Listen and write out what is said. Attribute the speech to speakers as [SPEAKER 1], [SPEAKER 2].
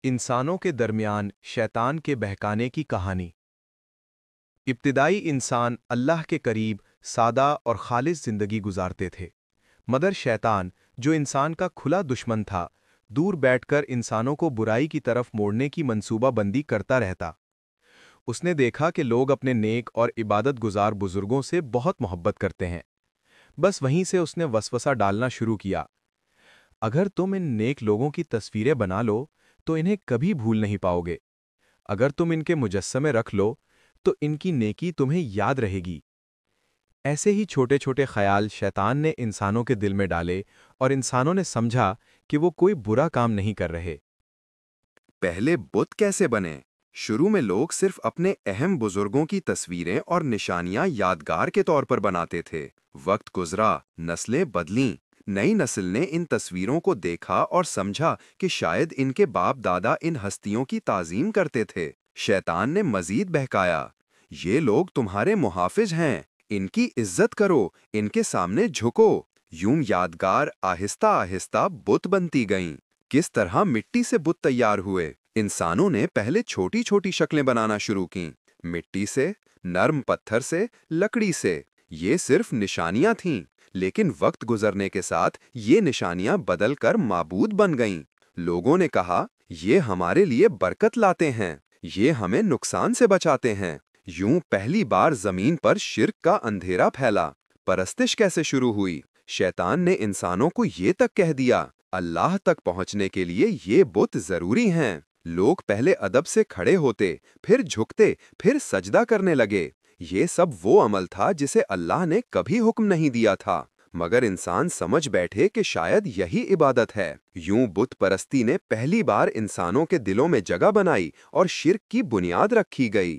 [SPEAKER 1] इंसानों के दरमियान शैतान के बहकाने की कहानी। इब्तिदाई इंसान अल्लाह के करीब सादा और खालिस जिंदगी गुजारते थे, मगर शैतान, जो इंसान का खुला दुश्मन था, दूर बैठकर इंसानों को बुराई की तरफ मोड़ने की मंसूबाबंदी करता रहता। उसने देखा कि लोग अपने नेक और इबादत गुजार बुजुर्गों से बहुत मोहब्बत करते हैं। बस वहीं से उसने वसवसा डालना शुरू किया। अगर तुम इन नेक लोगों की तस्वीरें बना लो तो इन्हें कभी भूल नहीं पाओगे। अगर तुम इनके मुजस्समे रख लो तो इनकी नेकी तुम्हें याद रहेगी। ऐसे ही छोटे छोटे ख्याल शैतान ने इंसानों के दिल में डाले और इंसानों ने समझा कि वो कोई बुरा काम नहीं कर रहे।
[SPEAKER 2] पहले बुत कैसे बने? शुरू में लोग सिर्फ अपने अहम बुजुर्गों की तस्वीरें और निशानियां यादगार के तौर पर बनाते थे। वक्त गुजरा, नस्लें बदलीं। नई नस्ल ने इन तस्वीरों को देखा और समझा कि शायद इनके बाप दादा इन हस्तियों की ताजीम करते थे। शैतान ने मजीद बहकाया, ये लोग तुम्हारे मुहाफिज हैं, इनकी इज्जत करो, इनके सामने झुको। यूं यादगार आहिस्ता आहिस्ता बुत बनती गईं। किस तरह मिट्टी से बुत तैयार हुए? इंसानों ने पहले छोटी छोटी शक्लें बनाना शुरू कीं। मिट्टी से, नर्म पत्थर से, लकड़ी से। ये सिर्फ निशानियां थीं, लेकिन वक्त गुजरने के साथ ये निशानियां बदलकर माबूद बन गईं। लोगों ने कहा, ये हमारे लिए बरकत लाते हैं, ये हमें नुकसान से बचाते हैं। यूं पहली बार जमीन पर शिर्क का अंधेरा फैला। परस्तिश कैसे शुरू हुई? शैतान ने इंसानों को ये तक कह दिया, अल्लाह तक पहुंचने के लिए ये बुत जरूरी हैं। लोग पहले अदब से खड़े होते, फिर झुकते, फिर सजदा करने लगे। ये सब वो अमल था जिसे अल्लाह ने कभी हुक्म नहीं दिया था, मगर इंसान समझ बैठे कि शायद यही इबादत है। यूं बुत परस्ती ने पहली बार इंसानों के दिलों में जगह बनाई और शिर्क की बुनियाद रखी गई।